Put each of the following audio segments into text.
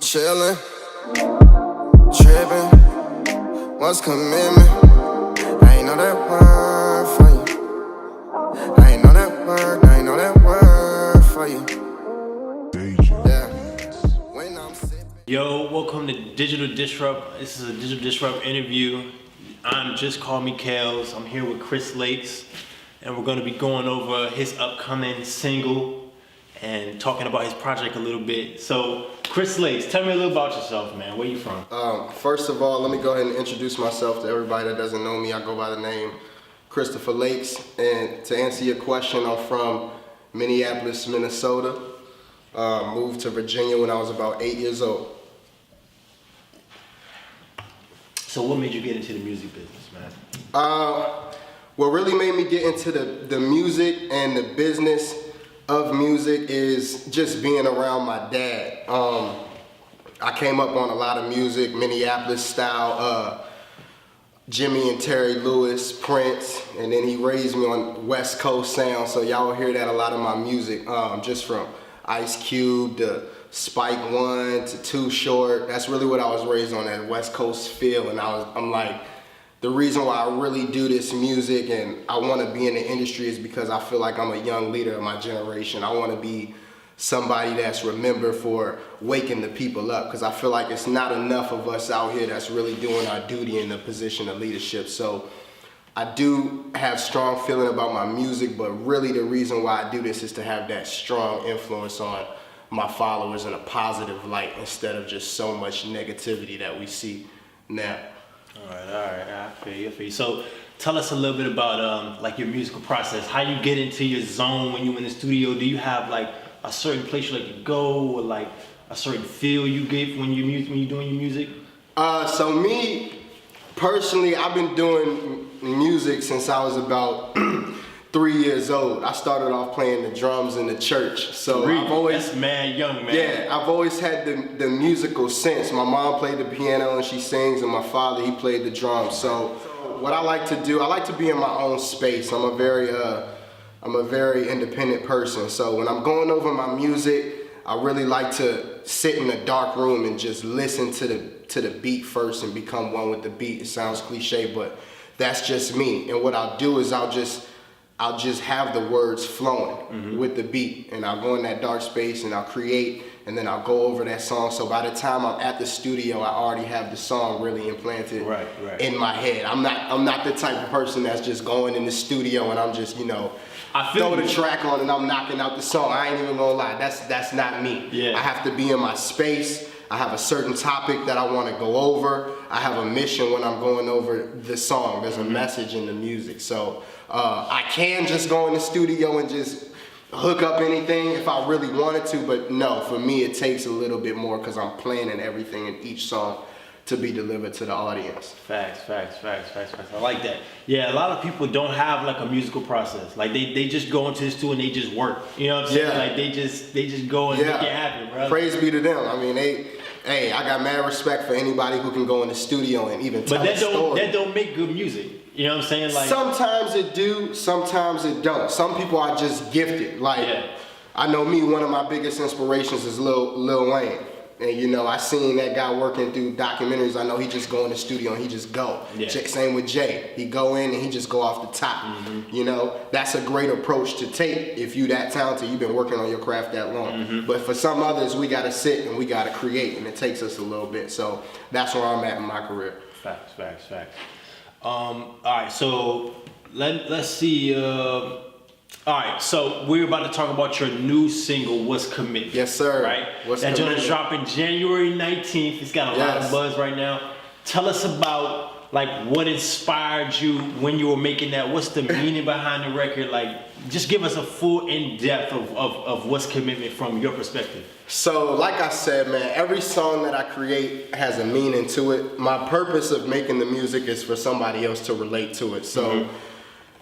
Chillin', trippin', what's commitment? I ain't know that word for you. I ain't know that word for you. Yeah. When I'm sippin'. Yo, welcome to Digital Disrupt. This is a Digital Disrupt interview. I'm Just Call Me Kales. I'm here with Chris Lakes, and we're going to be going over his upcoming single and talking about his project a little bit. So, Chris Lakes, tell me a little about yourself, man. Where you from? First of all, let me go ahead and introduce myself to everybody that doesn't know me. I go by the name Christopher Lakes, and to answer your question, I'm from Minneapolis, Minnesota. Moved to Virginia when I was about 8 years old. So what made you get into the music business, man? What really made me get into the music and the business of music is just being around my dad. I came up on a lot of music, Minneapolis style, Jimmy and Terry Lewis, Prince, and then he raised me on West Coast sound, so y'all will hear that a lot of my music, just from Ice Cube to Spike One to Too Short. That's really what I was raised on, that West Coast feel, and I'm like, the reason why I really do this music and I want to be in the industry is because I feel like I'm a young leader of my generation. I want to be somebody that's remembered for waking the people up, because I feel like it's not enough of us out here that's really doing our duty in the position of leadership. So I do have strong feeling about my music, but really the reason why I do this is to have that strong influence on my followers in a positive light instead of just so much negativity that we see now. All right, I feel you. So tell us a little bit about like your musical process. How you get into your zone when you're in the studio? Do you have like a certain place you like to go, or like a certain feel you get when you're doing your music? So me personally, I've been doing music since I was about 3 years old. I started off playing the drums in the church. So I've always, that's mad young, man. Yeah, I've always had the musical sense. My mom played the piano and she sings, and my father, he played the drums. So what I like to do, I like to be in my own space. I'm a very independent person. So when I'm going over my music, I really like to sit in a dark room and just listen to the beat first and become one with the beat. It sounds cliche, but that's just me. And what I'll do is I'll just have the words flowing with the beat, and I'll go in that dark space and I'll create, and then I'll go over that song. So by the time I'm at the studio, I already have the song really implanted in my head. I'm not the type of person that's just going in the studio and I'm just, throw the track on and I'm knocking out the song. I ain't even gonna lie, that's not me. Yeah. I have to be in my space. I have a certain topic that I want to go over. I have a mission when I'm going over the song. There's a message in the music. So I can just go in the studio and just hook up anything if I really wanted to, but no, for me it takes a little bit more because I'm planning everything in each song to be delivered to the audience. Facts. I like that. Yeah, a lot of people don't have like a musical process. Like they just go into the studio and they just work. You know what I'm saying? Yeah. Like they just go and make it happen, bro. Praise be to them. I mean, I got mad respect for anybody who can go in the studio and even tell a story. But that don't make good music. You know what I'm saying? Like sometimes it do, sometimes it don't. Some people are just gifted. I know me, one of my biggest inspirations is Lil Wayne. And I seen that guy working through documentaries. I know he just go in the studio and he just go. Yeah. Same with Jay. He go in and he just go off the top. That's a great approach to take if you that talented, you've been working on your craft that long. But for some others, we gotta sit and we gotta create, and it takes us a little bit. So that's where I'm at in my career. Facts. All right, so let's see. All right, so we're about to talk about your new single, What's Commitment? Yes, sir. Right? What's That joint Commitment? is dropping January 19th. It's got a lot of buzz right now. Tell us about what inspired you when you were making that. What's the meaning behind the record? Just give us a full in-depth of What's Commitment from your perspective. So, like I said, man, every song that I create has a meaning to it. My purpose of making the music is for somebody else to relate to it. So.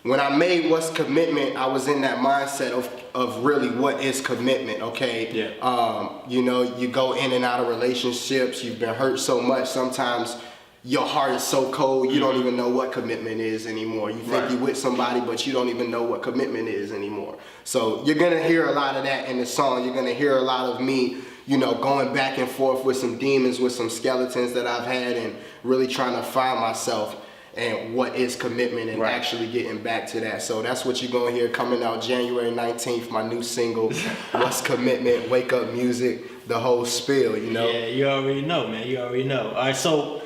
When I made What's Commitment, I was in that mindset of really what is commitment, okay? Yeah. You go in and out of relationships, you've been hurt so much, sometimes your heart is so cold, you don't even know what commitment is anymore. You think you're with somebody, but you don't even know what commitment is anymore. So you're gonna hear a lot of that in the song. You're gonna hear a lot of me, going back and forth with some demons, with some skeletons that I've had, and really trying to find myself and what is commitment, and actually getting back to that. So that's what you're going to hear coming out January 19th, my new single, What's Commitment, Wake Up Music, the whole spiel, Yeah, you already know, man. You already know. All right, so,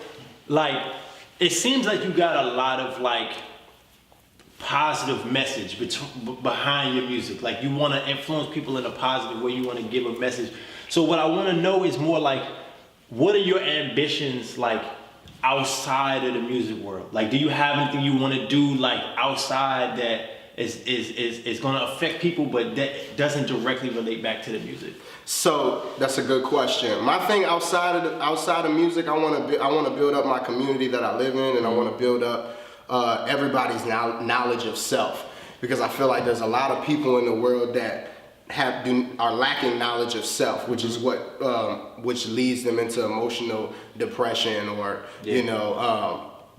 like, it seems like you got a lot of, like, positive message behind your music. Like, you want to influence people in a positive way. You want to give a message. So what I want to know is more like, what are your ambitions, like, outside of the music world? Like, do you have anything you want to do, like, outside that is going to affect people, but that doesn't directly relate back to the music? So that's a good question. My thing outside of music, I want to build up my community that I live in, and I want to build up everybody's knowledge of self, because I feel like there's a lot of people in the world that are lacking knowledge of self, which is which leads them into emotional depression, or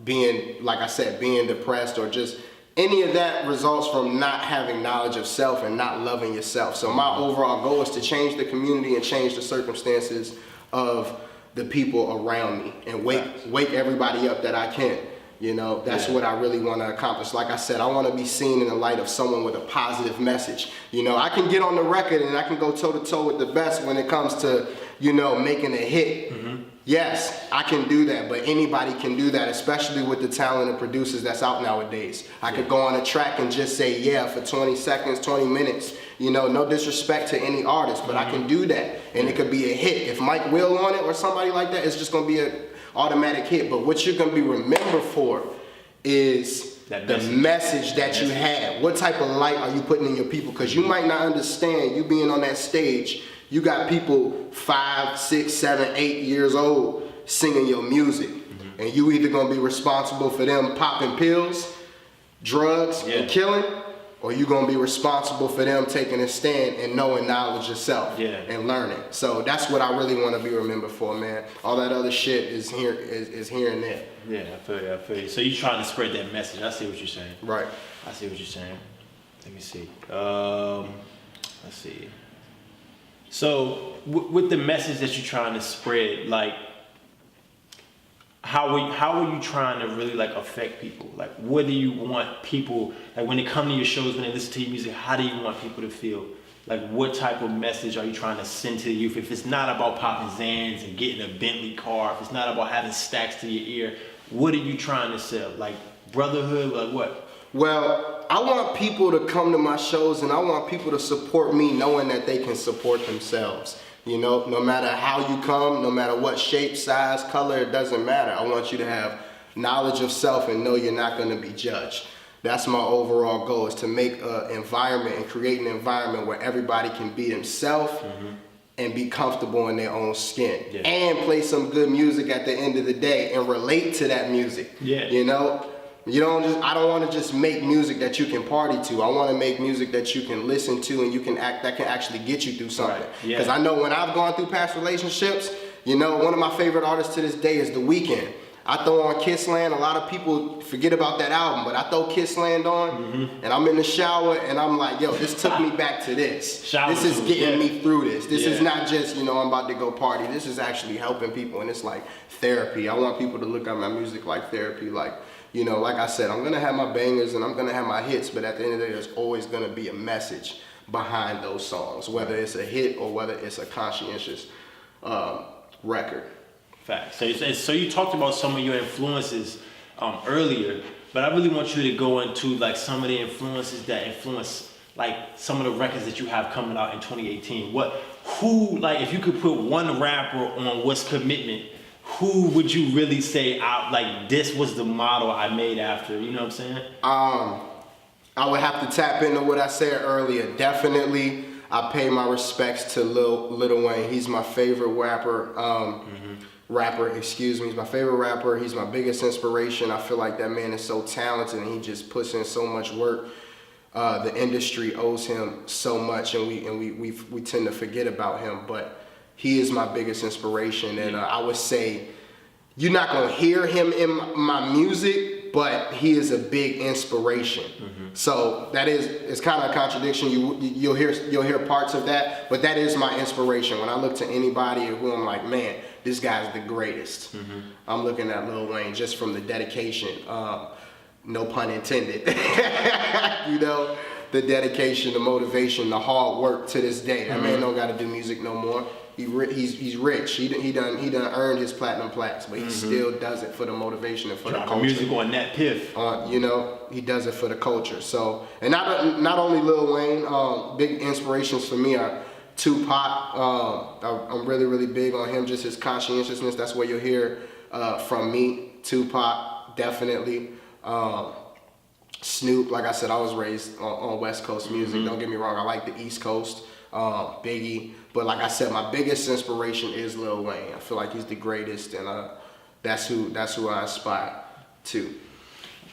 being, like I said, being depressed, or just any of that results from not having knowledge of self and not loving yourself. So my overall goal is to change the community and change the circumstances of the people around me, and wake everybody up that I can. That's what I really want to accomplish. Like I said, I want to be seen in the light of someone with a positive message. I can get on the record and I can go toe to toe with the best when it comes to, making a hit. Mm-hmm. Yes, I can do that, but anybody can do that, especially with the talented producers that's out nowadays. I could go on a track and just say, yeah, for 20 seconds, 20 minutes. No disrespect to any artist, but I can do that, and it could be a hit. If Mike Will on it or somebody like that, it's just going to be a automatic hit. But what you're going to be remembered for is the message that you had. What type of light are you putting in your people? Because you might not understand, you being on that stage, you got people 5, 6, 7, 8 years old singing your music. Mm-hmm. And you either going to be responsible for them popping pills, drugs, and killing, or you going to be responsible for them taking a stand and knowing knowledge yourself and learning. So that's what I really want to be remembered for, man. All that other shit is here and there. Yeah, I feel you. So you trying to spread that message. I see what you're saying. Right. I see what you're saying. Let me see. Let's see. So with the message that you're trying to spread, like, how are you trying to really, like, affect people? Like, what do you want people, like, when they come to your shows, when they listen to your music, how do you want people to feel? Like, what type of message are you trying to send to the youth? If it's not about popping Xans and getting a Bentley car, if it's not about having stacks to your ear, what are you trying to sell? Like, brotherhood, like what? Well, I want people to come to my shows, and I want people to support me knowing that they can support themselves. No matter how you come, no matter what shape, size, color, it doesn't matter. I want you to have knowledge of self and know you're not going to be judged. That's my overall goal, is to make an environment and create an environment where everybody can be themselves and be comfortable in their own skin. Yeah. And play some good music at the end of the day and relate to that music. Yeah. I don't want to just make music that you can party to. I want to make music that you can listen to and that can actually get you through something. Because I know when I've gone through past relationships, one of my favorite artists to this day is The Weeknd. I throw on Kissland. A lot of people forget about that album, but I throw Kissland on, and I'm in the shower, and I'm like, yo, this took me back to this. This is getting me through this. This is not just, I'm about to go party. This is actually helping people, and it's like therapy. I want people to look at my music like therapy. Like, like I said, I'm going to have my bangers and I'm going to have my hits, but at the end of the day, there's always going to be a message behind those songs, whether it's a hit or whether it's a conscientious record. Fact. So you talked about some of your influences earlier, but I really want you to go into, like, some of the influences that influence, like, some of the records that you have coming out in 2018. If you could put one rapper on What's Commitment, who would you really say, this was the model I made after? You know what I'm saying? I would have to tap into what I said earlier. Definitely, I pay my respects to Lil Wayne. He's my favorite rapper. He's my favorite rapper. He's my biggest inspiration. I feel like that man is so talented and he just puts in so much work. The industry owes him so much, and we tend to forget about him, but he is my biggest inspiration. And I would say you're not gonna hear him in my music but he is a big inspiration. So it's kind of a contradiction. You'll hear parts of that, but that is my inspiration. When I look to anybody who I'm like, man, this guy's the greatest. I'm looking at Lil Wayne just from the dedication. No pun intended. You know, the dedication, the motivation, the hard work to this day. That man don't got to do music no more. He's rich. He done earned his platinum plaques, but he still does it for the motivation and for the culture. Music on that piff. You know, he does it for the culture. So, and not only Lil Wayne, big inspirations for me are Tupac. I'm really, really big on him, just his conscientiousness. That's what you'll hear from me. Tupac, definitely. Snoop, like I said, I was raised on West Coast music. Don't get me wrong, I like the East Coast. Biggie, but like I said, my biggest inspiration is Lil Wayne. I feel like he's the greatest, and that's who I aspire to.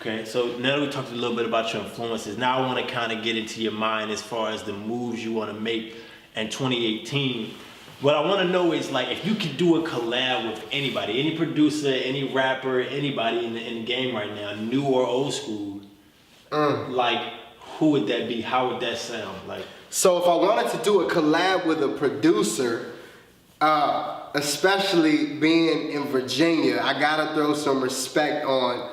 Okay, so now that we talked a little bit about your influences, now I want to kind of get into your mind as far as the moves you want to make in 2018. What I want to know is, like, if you could do a collab with anybody, any producer, any rapper, anybody in the game right now, new or old school, like, who would that be? How would that sound? Like, so if I wanted to do a collab with a producer, especially being in Virginia, I gotta throw some respect on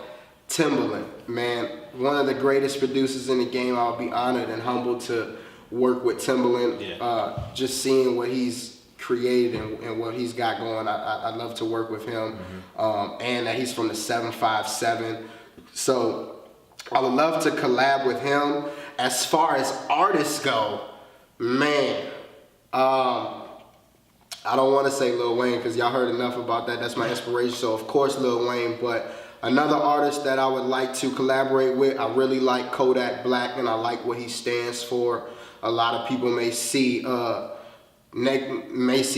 Timbaland, man. One of the greatest producers in the game. I'll be honored and humbled to work with Timbaland. Yeah. Just seeing what he's created and what he's got going, I love to work with him. And that he's from the 757. So I would love to collab with him. As far as artists go, man, I don't want to say Lil Wayne because y'all heard enough about that. That's my inspiration. So of course Lil Wayne, but another artist that I would like to collaborate with, I really like Kodak Black, and I like what he stands for. A lot of people may see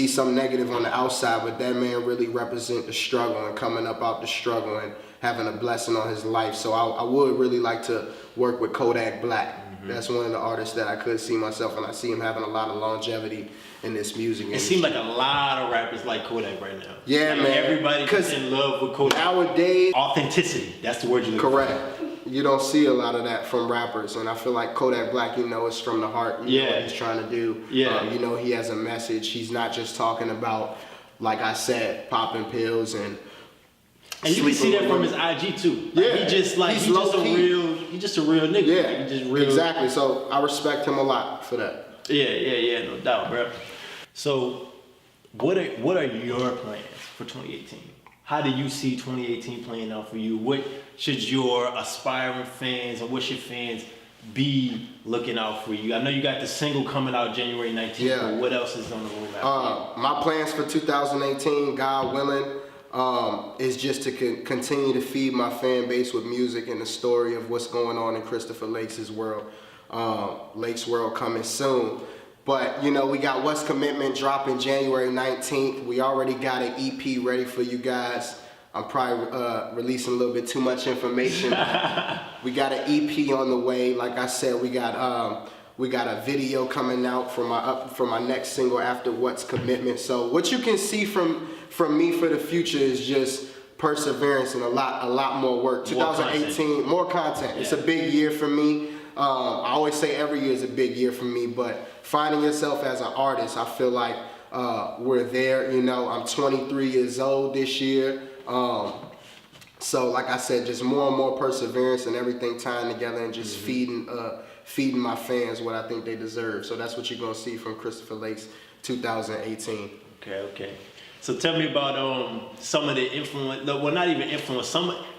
some negative on the outside, but that man really represents the struggle and coming up out the struggle and having a blessing on his life. So I would really like to work with Kodak Black. That's one of the artists that I could see myself, and I see him having a lot of longevity in this music industry. it seems like a lot of rappers like Kodak right now. Yeah, like, man. Everybody's in love with Kodak. Nowadays, Authenticity, that's the word you look correct. for. You don't see a lot of that from rappers, and I feel like Kodak Black, you know, it's from the heart. You know what he's trying to do. Yeah. You know, he has a message. He's not just talking about, like I said, popping pills and you can see that from his IG too. Like, yeah, he's just a real nigga. Yeah, like, he just real. Exactly. So I respect him a lot for that. Yeah, no doubt, bro. So, what are your plans for 2018? How do you see 2018 playing out for you? What should your aspiring fans or what should fans be looking out for you? I know you got the single coming out January 19th, Yeah. but what else is on the roadmap? My plans for 2018, God willing, is just to continue to feed my fan base with music and the story of what's going on in Christopher Lakes' world. Lakes World coming soon. But, you know, we got What's Commitment dropping January 19th. We already got an EP ready for you guys. I'm probably releasing a little bit too much information. We got an EP on the way. Like I said, we got a video coming out for my next single after What's Commitment. So what you can see from me for the future is just perseverance and a lot more work. 2018, more content. Yeah. It's a big year for me. I always say every year is a big year for me, but finding yourself as an artist, I feel like we're there. You know, I'm 23 years old this year. So like I said, just more and more perseverance and everything tying together and just feeding my fans what I think they deserve. So that's what you're gonna see from Christopher Lakes 2018. Okay. So tell me about some of the influence, well, not even influence,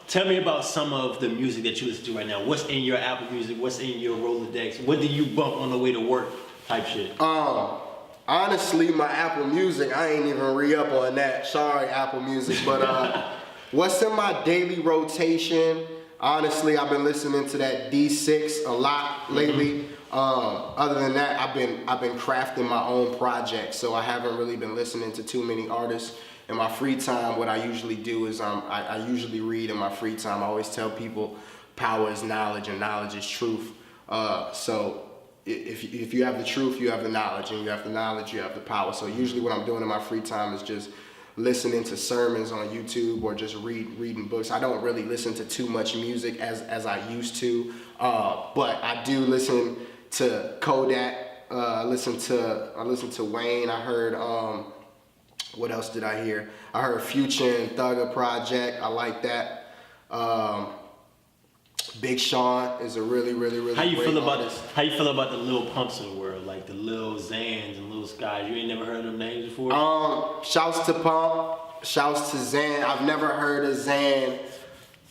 tell me about some of the music that you listen to right now. What's in your Apple Music? What's in your Rolodex? What do you bump on the way to work type shit? Honestly, my Apple Music, I ain't even re-up on that. Sorry, Apple Music. But what's in my daily rotation? Honestly, I've been listening to that D6 a lot lately. Other than that, I've been crafting my own projects, so I haven't really been listening to too many artists. In my free time, what I usually do is I usually read in my free time. I always tell people power is knowledge and knowledge is truth. So if you have the truth, you have the knowledge, and you have the knowledge, you have the power. So usually what I'm doing in my free time is just listening to sermons on YouTube or just reading books. I don't really listen to too much music as I used to, but I do listen to Kodak. I listen to Wayne. I heard what else did I hear? I heard Future and Thugger Project. I like that. Big Sean is a really How you great feel about artist. How you feel about the Lil Pumps of the world, like the Lil Xans and Lil Skies? You ain't never heard of them names before? Shouts to Pump, shouts to Xan. I've never heard of Xan,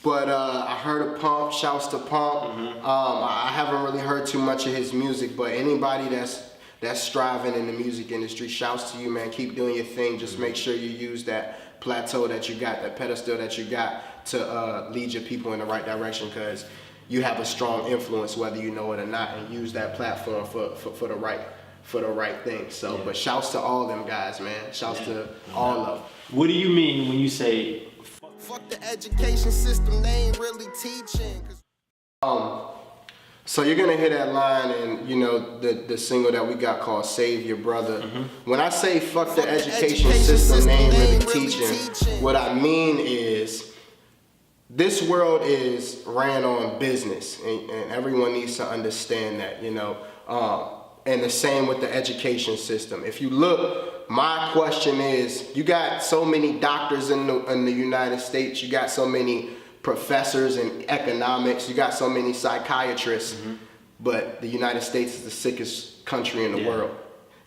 but I heard of Pump. Shouts to Pump. I haven't really heard too much of his music, but anybody that's striving in the music industry, shouts to you, man. Keep doing your thing. Just make sure you use that plateau that you got, that pedestal that you got, to lead your people in the right direction, because you have a strong influence whether you know it or not, and use that platform for the right thing. So, but shouts to all them guys, man. Shouts to all of them. What do you mean when you say Fuck the education system, they ain't really teaching. So you're gonna hear that line in, you know, the single that we got called "Save Your Brother." When I say fuck the education system, they ain't really teaching. What I mean is, this world is ran on business, and everyone needs to understand that, you know. And the same with the education system. If you look, my question is, you got so many doctors in the United States, you got so many professors in economics, you got so many psychiatrists, but the United States is the sickest country in the world.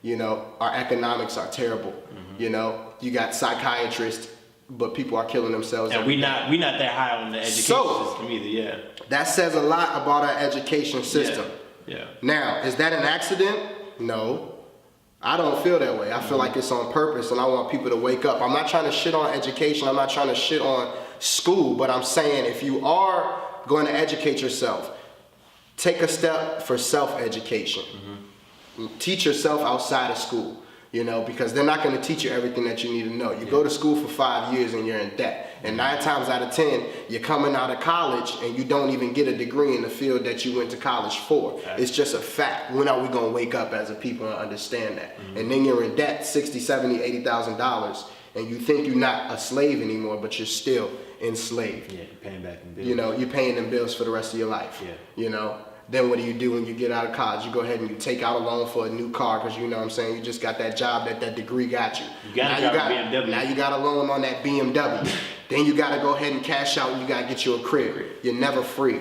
You know, our economics are terrible. You know, you got psychiatrists, but people are killing themselves. and we not that high on the education system either, That says a lot about our education system. Yeah. Now, is that an accident? No. I don't feel that way. I feel like it's on purpose, and I want people to wake up. I'm not trying to shit on education. I'm not trying to shit on school, but I'm saying if you are going to educate yourself, take a step for self-education. Teach yourself outside of school, you know, because they're not going to teach you everything that you need to know. You go to school for 5 years and you're in debt. And 9 times out of 10, you're coming out of college and you don't even get a degree in the field that you went to college for. It's just a fact. When are we going to wake up as a people and understand that? And then you're in debt, $60,000, $70,000, $80,000, and you think you're not a slave anymore, but you're still enslaved. Yeah, you're paying back them bills. You know, you're paying them bills for the rest of your life. You know, then what do you do when you get out of college? You go ahead and you take out a loan for a new car, because you know what I'm saying, you just got that job, that degree got you. Now you got a loan on that BMW. Then you got to go ahead and cash out, and you got to get you a crib. You're never free.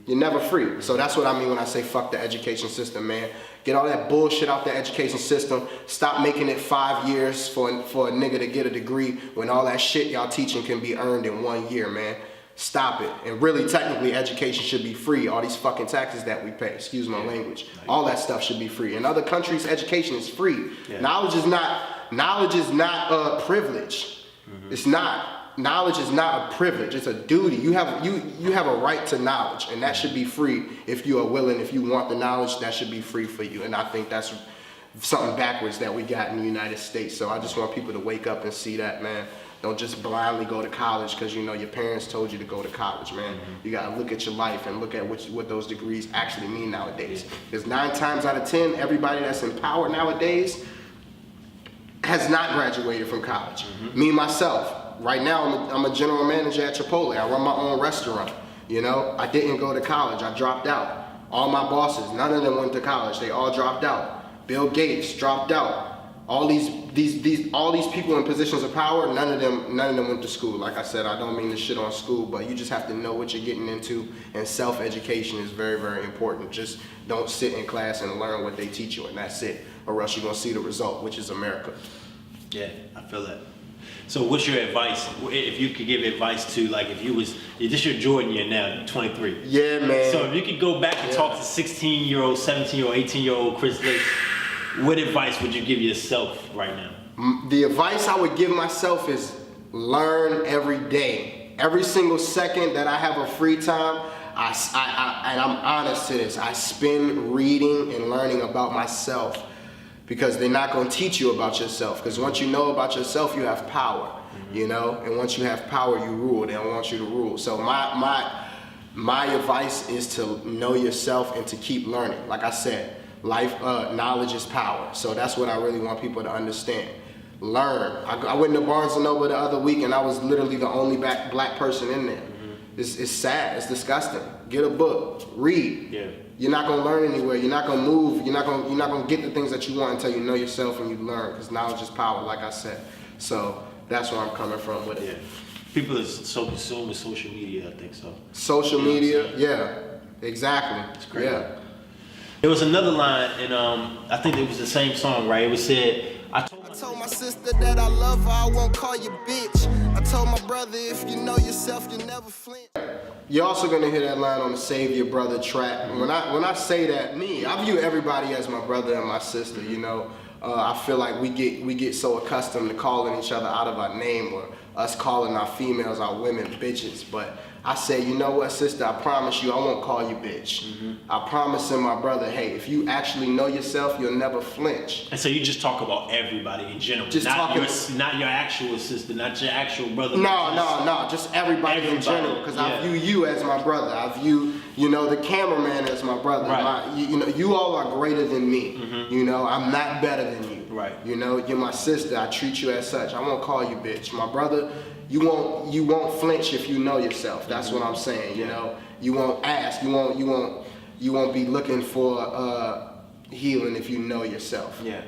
You're never free. So that's what I mean when I say fuck the education system, man. Get all that bullshit out the education system. Stop making it 5 years for a nigga to get a degree when all that shit y'all teaching can be earned in 1 year, man. Stop it. And really, technically, education should be free. All these fucking taxes that we pay, excuse my language, all that stuff should be free. In other countries, education is free. Knowledge is not a privilege. It's not. Knowledge is not a privilege. It's a duty. You have a right to knowledge, and that should be free if you are willing. If you want the knowledge, that should be free for you. And I think that's something backwards that we got in the United States. So I just want people to wake up and see that, man. Don't just blindly go to college because you know your parents told you to go to college, man. You gotta look at your life and look at what those degrees actually mean nowadays. Because 9 times out of 10, everybody that's in power nowadays has not graduated from college. Me myself, right now I'm a general manager at Chipotle. I run my own restaurant. You know, I didn't go to college. I dropped out. All my bosses, none of them went to college. They all dropped out. Bill Gates dropped out. All these people in positions of power, none of them went to school. Like I said, I don't mean to shit on school, but you just have to know what you're getting into, and self-education is very, very important. Just don't sit in class and learn what they teach you, and that's it. Or else you're gonna see the result, which is America. Yeah, I feel that. So what's your advice, if you could give advice to, like, if you was, this your Jordan year now, 23. Yeah, man. So if you could go back and talk to 16-year-old, 17-year-old, 18-year-old Chris Lakes, what advice would you give yourself right now? The advice I would give myself is learn every day. Every single second that I have a free time, and I'm honest to this, I spend reading and learning about myself, because they're not going to teach you about yourself. Because once you know about yourself, you have power, you know? And once you have power, you rule. They don't want you to rule. So my advice is to know yourself and to keep learning. Like I said, knowledge is power. So that's what I really want people to understand. learn. I went to Barnes & Noble the other week and I was literally the only black person in there. It's sad, it's disgusting. Get a book, read. Yeah. You're not gonna learn anywhere. You're not gonna move. You're not gonna get the things that you want until you know yourself and you learn. Because knowledge is power, like I said. So that's where I'm coming from with it. Yeah. People are so consumed with social media, I think so. Social media, yeah, exactly. It's great. Yeah. There was another line, and I think it was the same song, right? It was said, I Told my sister that I love her, I won't call you bitch. I told my brother, if you know yourself, you never flinch. You're also gonna hear that line on the Save Your Brother track. When I say that, I view everybody as my brother and my sister. You know, I feel like we get so accustomed to calling each other out of our name, or us calling our females, our women, bitches. But I say, you know what, sister? I promise you, I won't call you bitch. I promise in my brother, hey, if you actually know yourself, you'll never flinch. And so you just talk about everybody in general, Just not talking- not your actual sister, not your actual brother. No, just everybody in general. Because I view you as my brother. I view, the cameraman as my brother. Right. You all are greater than me. You know, I'm not better than you. Right. You know, you're my sister. I treat you as such. I won't call you bitch. My brother, you won't flinch if you know yourself. That's what I'm saying. You know, you won't ask. You won't be looking for healing if you know yourself. Yeah.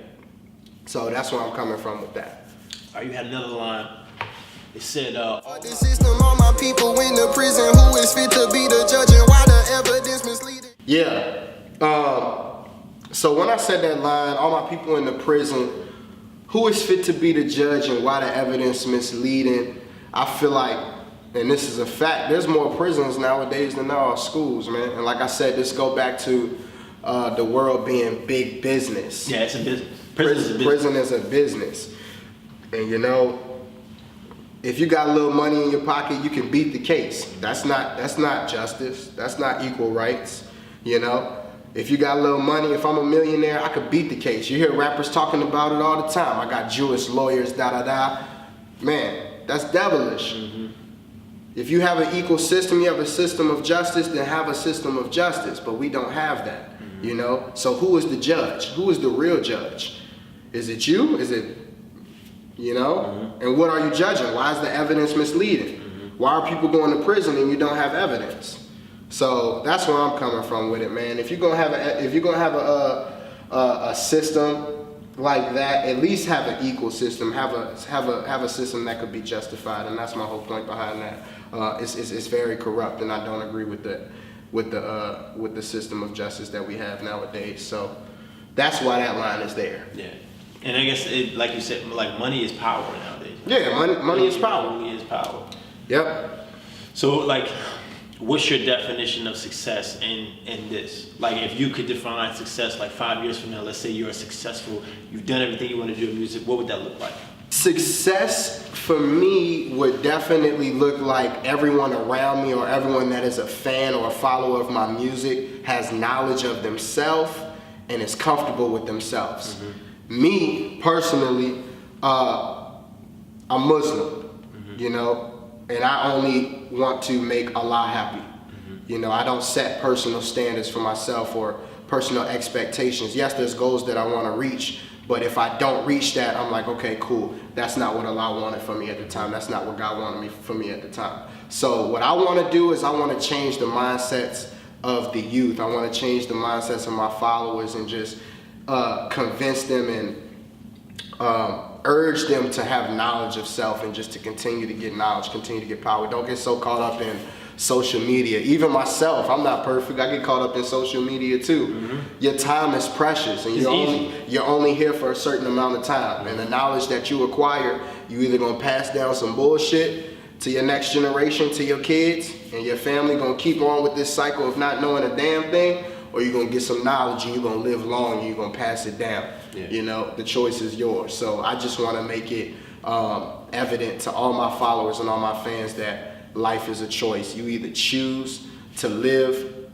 So that's where I'm coming from with that. Or you had another line. It said, The system, all my people in the prison, who is fit to be the judge and why the evidence misleading? Yeah. So when I said that line, all my people in the prison, who is fit to be the judge and why the evidence misleading? I feel like, and this is a fact, there's more prisons nowadays than there are schools, man. And like I said, this go back to the world being big business. yeah, it's a business. Prison is a business. Prison is a business. And you know, if you got a little money in your pocket, you can beat the case. That's not justice. That's not equal rights. You know, if you got a little money, if I'm a millionaire, I could beat the case. You hear rappers talking about it all the time. I got Jewish lawyers, da. Man, that's devilish. If you have an equal system, you have a system of justice, then have a system of justice. But we don't have that. You know, so who is the judge? Who is the real judge? Is it you? Is it, And what are you judging? Why is the evidence misleading? Why are people going to prison and you don't have evidence? So that's where I'm coming from with it, man. If you're gonna have a system like that, at least have an equal system. Have a system that could be justified, and that's my whole point behind that. It's very corrupt, and I don't agree with the system of justice that we have nowadays. So that's why that line is there. Yeah. And I guess, like you said, like money is power nowadays. Yeah, money is power. Money is power. Yep. So, like, what's your definition of success in this? Like, if you could define success, like 5 years from now, let's say you're successful, you've done everything you want to do in music, what would that look like? Success for me would definitely look like everyone around me or everyone that is a fan or a follower of my music has knowledge of themselves and is comfortable with themselves. Me, personally, I'm Muslim, and I only want to make Allah happy. I don't set personal standards for myself or personal expectations. Yes, there's goals that I want to reach, but if I don't reach that, I'm like, okay, cool. That's not what Allah wanted for me at the time. That's not what God wanted for me at the time. So what I want to do is I want to change the mindsets of the youth. I want to change the mindsets of my followers and just convince them and urge them to have knowledge of self and just to continue to get knowledge, continue to get power. Don't get so caught up in social media. Even myself, I'm not perfect. I get caught up in social media too. Your time is precious, and you're only here for a certain amount of time. And the knowledge that you acquire, you either gonna pass down some bullshit to your next generation, to your kids, and your family gonna keep on with this cycle of not knowing a damn thing, or you're gonna get some knowledge and you're gonna live long and you're gonna pass it down. The choice is yours. So I just wanna make it evident to all my followers and all my fans that life is a choice. You either choose to live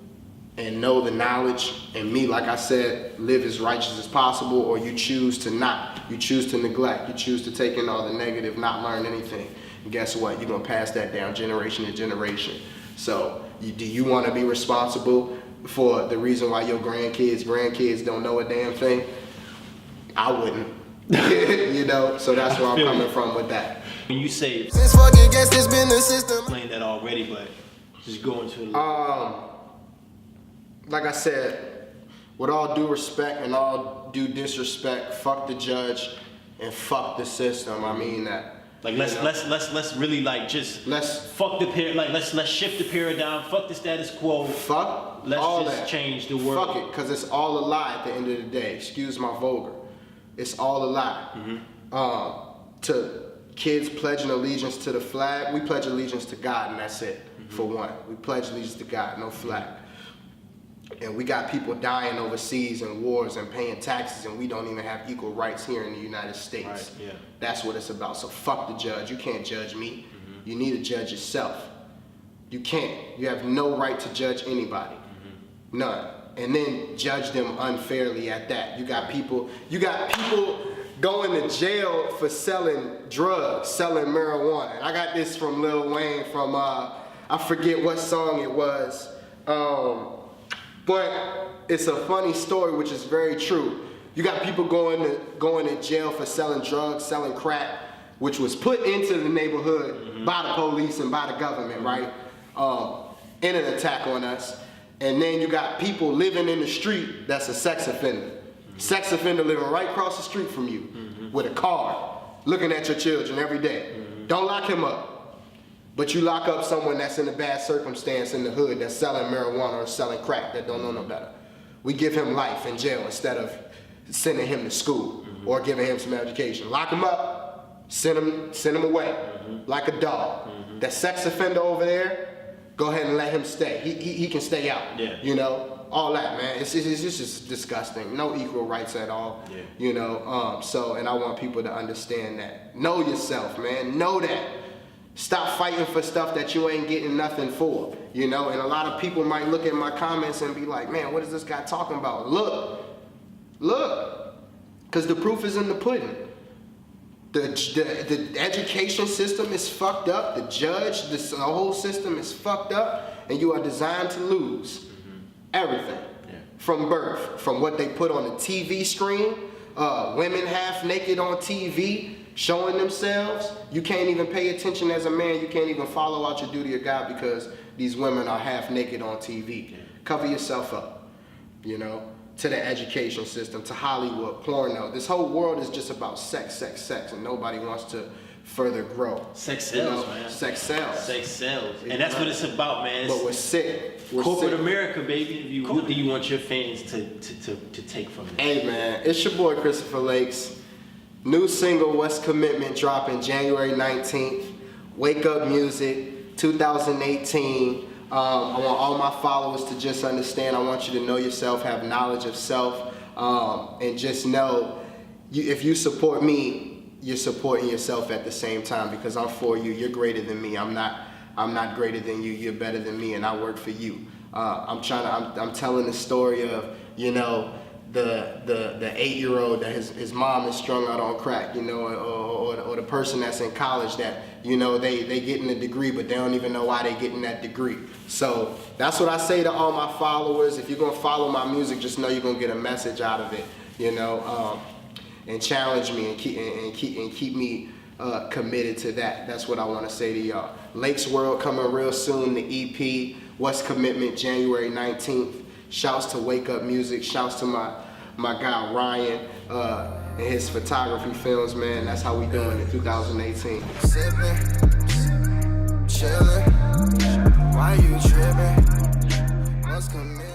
and know the knowledge, and me, like I said, live as righteous as possible, or you choose to not. You choose to neglect. You choose to take in all the negative, not learn anything. And guess what? You're gonna pass that down generation to generation. So do you wanna be responsible for the reason why your grandkids don't know a damn thing? I wouldn't. You know, so that's where I'm feel coming you. from with that. When you say Since fucking guess this been the system. explain that already, but just go into it. Like I said, with all due respect and all due disrespect, fuck the judge and fuck the system. I mean that. Like You know? let's really like just Let's fuck the let's shift the paradigm. Fuck the status quo. fuck Let's all just that. change the world. Fuck it, cause it's all a lie at the end of the day. Excuse my vulgar. It's all a lie. To kids pledging allegiance to the flag, we pledge allegiance to God, and that's it. For one, we pledge allegiance to God, no flag. And we got people dying overseas in wars and paying taxes, and we don't even have equal rights here in the United States. Right, yeah. That's what it's about. So fuck the judge. You can't judge me. You need to judge yourself. You can't. You have no right to judge anybody. None. And then judge them unfairly at that. You got people going to jail for selling drugs, selling marijuana. And I got this from Lil Wayne from I forget what song it was. But it's a funny story, which is very true. You got people going to jail for selling drugs, selling crack, which was put into the neighborhood by the police and by the government, right? In an attack on us. And then you got people living in the street that's a sex offender. Sex offender living right across the street from you with a car, looking at your children every day. Don't lock him up. But you lock up someone that's in a bad circumstance in the hood that's selling marijuana or selling crack that don't know no better. We give him life in jail instead of sending him to school or giving him some education. Lock him up, send him away like a dog. That sex offender over there, go ahead and let him stay. He can stay out. Yeah. You know, all that, man. It's just disgusting. No equal rights at all. Yeah. You know, and I want people to understand that. Know yourself, man. Know that. Stop fighting for stuff that you ain't getting nothing for, you know? And a lot of people might look at my comments and be like, man, what is this guy talking about? Look, because the proof is in the pudding. The education system is fucked up. The judge, the whole system is fucked up, and you are designed to lose everything from birth, from what they put on the TV screen, women half naked on TV, showing themselves. You can't even pay attention as a man. You can't even follow out your duty of God because these women are half naked on TV. Cover yourself up, you know, to the education system, to Hollywood, porno. This whole world is just about sex, and nobody wants to further grow. Sex sells, You know? man. Sex sells. Sex sells. And that's what it's about, man. But we're sick. We're corporate sick. America, baby. What do you want your fans to take from it? Hey, man, it's your boy Christopher Lakes. New single, What's Commitment, dropping January 19th. Wake Up Music, 2018. I want all my followers to just understand. I want you to know yourself, have knowledge of self, and just know if you support me, you're supporting yourself at the same time because I'm for you. You're greater than me. I'm not greater than you. You're better than me, and I work for you. I'm telling the story of, you know, the 8-year-old that his mom is strung out on crack, you know, or the person that's in college that, you know, they getting a degree but they don't even know why they getting that degree. So that's what I say to all my followers. If you're gonna follow my music, just know you're gonna get a message out of it, you know, and challenge me and keep me committed to that. That's what I want to say to y'all. Lakes World coming real soon. The EP, What's Commitment, January 19th. Shouts to Wake Up Music. Shouts to my guy Ryan and his photography films, man. That's how we doing in 2018. Sipping, chillin', why you trippin'? What's coming?